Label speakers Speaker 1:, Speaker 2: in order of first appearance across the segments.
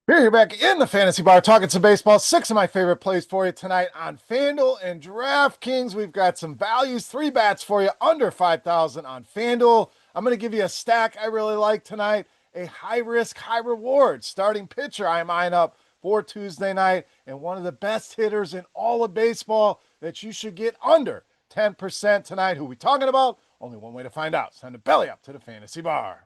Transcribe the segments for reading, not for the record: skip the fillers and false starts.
Speaker 1: Here back in the fantasy bar talking some baseball. 6 of my favorite plays for you tonight on FanDuel and DraftKings. We've got some values, 3 bats for you under 5,000 on FanDuel. I'm going to give you a stack I really like tonight. A high risk, high reward starting pitcher I'm eyeing up for Tuesday night, and one of the best hitters in all of baseball that you should get under 10% tonight. Who we talking about? Only one way to find out. It's time to belly up to the fantasy bar.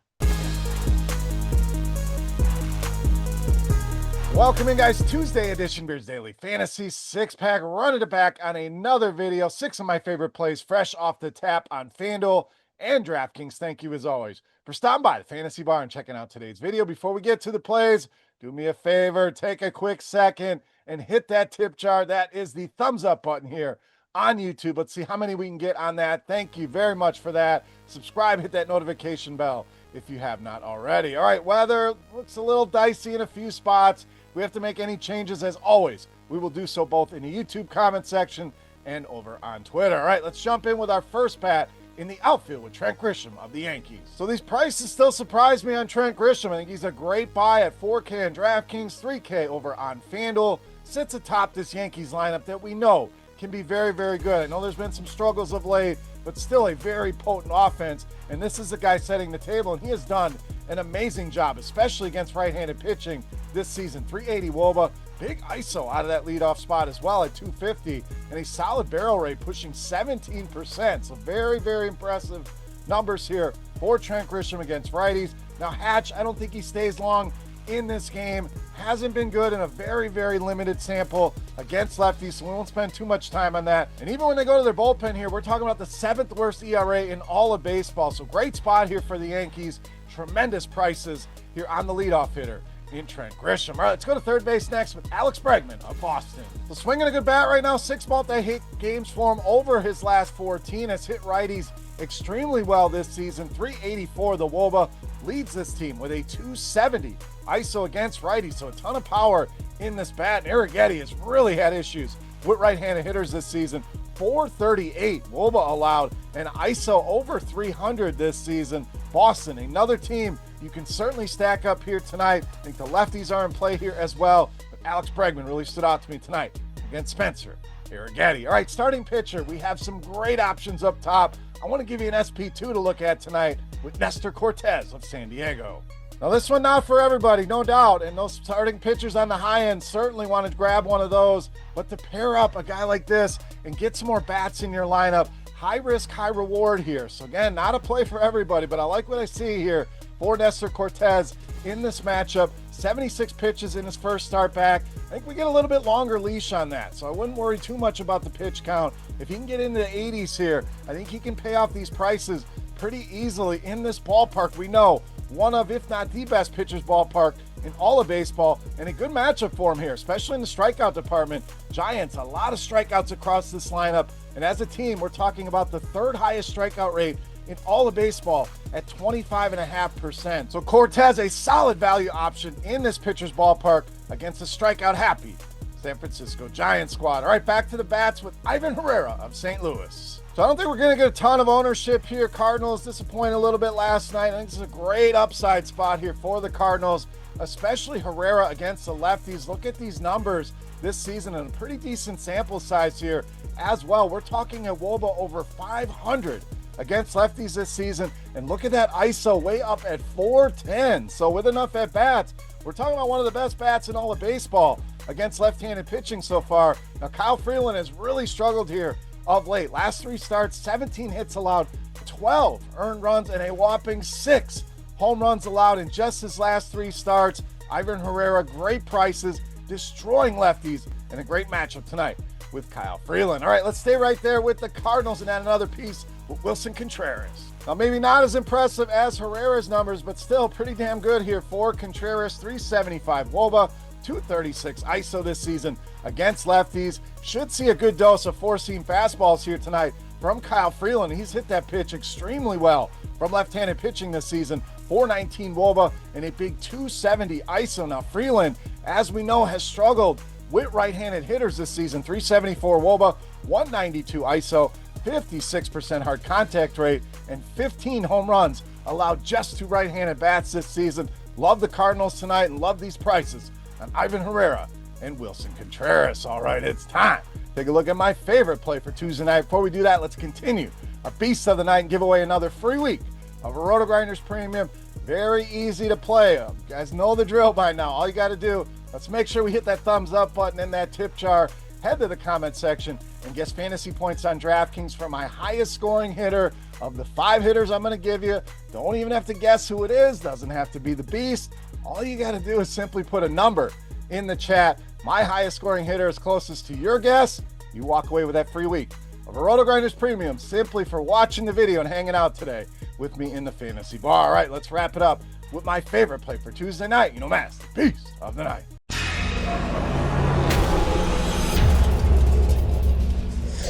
Speaker 1: Welcome in, guys. Tuesday edition Beers Daily Fantasy 6-pack. Running it back on another video. 6 of my favorite plays fresh off the tap on FanDuel and DraftKings. Thank you, as always, for stopping by the Fantasy Bar and checking out today's video. Before we get to the plays, do me a favor. Take a quick second and hit that tip jar. That is the thumbs up button here on YouTube. Let's see how many we can get on that. Thank you very much for that. Subscribe, hit that notification bell if you have not already. All right, weather looks a little dicey in a few spots. If we have to make any changes, as always, we will do so both in the YouTube comment section and over on Twitter. All right, let's jump in with our first bat in the outfield with Trent Grisham of the Yankees. So these prices still surprise me on Trent Grisham. I think he's a great buy at $4K on DraftKings, $3K over on FanDuel. Sits atop this Yankees lineup that we know can be very, very good. I know there's been some struggles of late, but still a very potent offense. And this is the guy setting the table, and he has done an amazing job, especially against right-handed pitching this season. 380 WOBA, big ISO out of that leadoff spot as well at 250, and a solid barrel rate pushing 17%. So very, very impressive numbers here for Trent Grisham against righties. Now Hatch, I don't think he stays long in this game. Hasn't been good in a very, very limited sample against lefties, so we won't spend too much time on that. And even when they go to their bullpen here, we're talking about the 7th worst ERA in all of baseball. So great spot here for the Yankees. Tremendous prices here on the leadoff hitter in Trent Grisham. All right, let's go to third base next with Alex Bregman of Boston. So swinging a good bat right now. 6 multi-hit games for him over his last 14. Has hit righties extremely well this season. 384 the WOBA. Leads this team with a 270 ISO against righties. So a ton of power in this bat. And Herrera has really had issues with right-handed hitters this season. 438 WOBA allowed and ISO over 300 this season. Boston, another team you can certainly stack up here tonight. I think the lefties are in play here as well. But Alex Bregman really stood out to me tonight against Spencer Herrera. All right, starting pitcher, we have some great options up top. I want to give you an SP2 to look at tonight with Nestor Cortez of San Diego. Now this one not for everybody, no doubt, and those starting pitchers on the high end certainly want to grab one of those, but to pair up a guy like this and get some more bats in your lineup, high risk, high reward here. So again, not a play for everybody, but I like what I see here for Nestor Cortez in this matchup. 76 pitches in his first start back. I think we get a little bit longer leash on that, so I wouldn't worry too much about the pitch count. If he can get into the 80s here, I think he can pay off these prices pretty easily in this ballpark. We know one of, if not the best pitcher's ballpark in all of baseball, and a good matchup for him here, especially in the strikeout department. Giants, a lot of strikeouts across this lineup, and as a team, we're talking about the 3rd highest strikeout rate in all of baseball at 25.5%. So Cortez, a solid value option in this pitcher's ballpark against a strikeout happy San Francisco Giants squad. All right, back to the bats with Ivan Herrera of St. Louis. So I don't think we're going to get a ton of ownership here. Cardinals disappointed a little bit last night. I think this is a great upside spot here for the Cardinals, especially Herrera against the lefties. Look at these numbers this season and a pretty decent sample size here as well. We're talking a WOBA over 500 against lefties this season. And look at that ISO way up at 410. So with enough at bats, we're talking about one of the best bats in all of baseball against left-handed pitching so far. Now Kyle Freeland has really struggled here of late. Last 3 starts, 17 hits allowed, 12 earned runs, and a whopping 6 home runs allowed in just his last 3 starts. Ivan Herrera, great prices, destroying lefties, and a great matchup tonight with Kyle Freeland. All right, let's stay right there with the Cardinals and add another piece with Wilson Contreras. Now, maybe not as impressive as Herrera's numbers, but still pretty damn good here for Contreras. 375 WOBA, 236 ISO this season against lefties. Should see a good dose of 4-seam fastballs here tonight from Kyle Freeland. He's hit that pitch extremely well from left-handed pitching this season. 419 WOBA and a big 270 ISO. Now Freeland, as we know, has struggled with right-handed hitters this season. 374 WOBA, 192 ISO, 56% hard contact rate, and 15 home runs allowed just to right-handed bats this season. Love the Cardinals tonight and love these prices on Ivan Herrera and Wilson Contreras. All right, it's time. Take a look at my favorite play for Tuesday night. Before we do that, let's continue our Beast of the Night and give away another free week of a RotoGrinders Premium. Very easy to play. You guys know the drill by now. All you got to do, let's make sure we hit that thumbs up button in that tip jar. Head to the comment section and guess fantasy points on DraftKings for my highest scoring hitter of the 5 hitters I'm going to give you. Don't even have to guess who it is. Doesn't have to be the Beast. All you got to do is simply put a number in the chat. My highest scoring hitter is closest to your guess. You walk away with that free week of a RotoGrinders Premium simply for watching the video and hanging out today with me in the fantasy bar. All right, let's wrap it up with my favorite play for Tuesday night. You know, Mass, the Beast of the Night.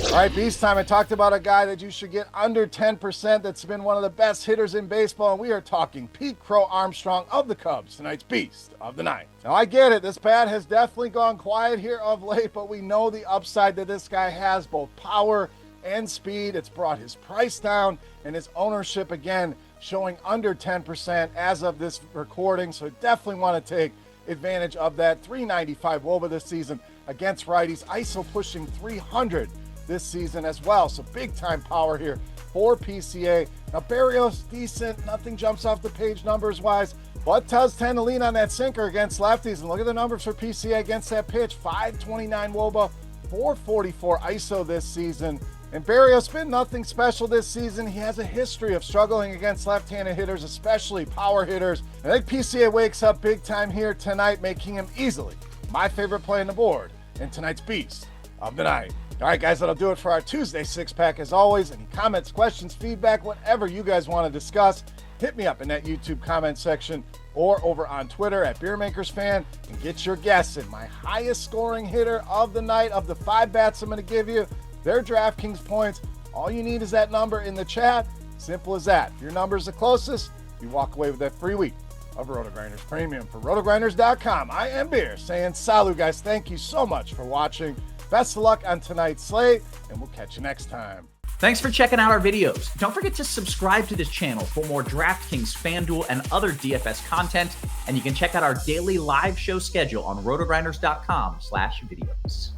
Speaker 1: All right, Beast time. I talked about a guy that you should get under 10% that's been one of the best hitters in baseball, and we are talking Pete Crow Armstrong of the Cubs, tonight's Beast of the Night. Now, I get it. This bat has definitely gone quiet here of late, but we know the upside that this guy has, both power and speed. It's brought his price down, and his ownership, again, showing under 10% as of this recording, so definitely want to take advantage of that. 395 WOBA this season against righties, ISO pushing 300 this season as well. So big time power here for PCA. Now Berrios, decent, nothing jumps off the page numbers wise, but does tend to lean on that sinker against lefties. And look at the numbers for PCA against that pitch. 529 WOBA, 444 ISO this season. And Berrios been nothing special this season. He has a history of struggling against left-handed hitters, especially power hitters. I think PCA wakes up big time here tonight, making him easily my favorite play on the board and tonight's Beast of the Night. All right, guys, that'll do it for our Tuesday six-pack. As always, any comments, questions, feedback, whatever you guys want to discuss, hit me up in that YouTube comment section or over on Twitter at Beermakersfan and get your guess in. My highest scoring hitter of the night of the 5 bats I'm going to give you, their DraftKings points. All you need is that number in the chat. Simple as that. If your number is the closest, you walk away with that free week of RotoGrinders Premium. For RotoGrinders.com, I am Beer saying salut, guys. Thank you so much for watching. Best of luck on tonight's slate, and we'll catch you next time.
Speaker 2: Thanks for checking out our videos. Don't forget to subscribe to this channel for more DraftKings, FanDuel, and other DFS content. And you can check out our daily live show schedule on RotoGrinders.com/videos.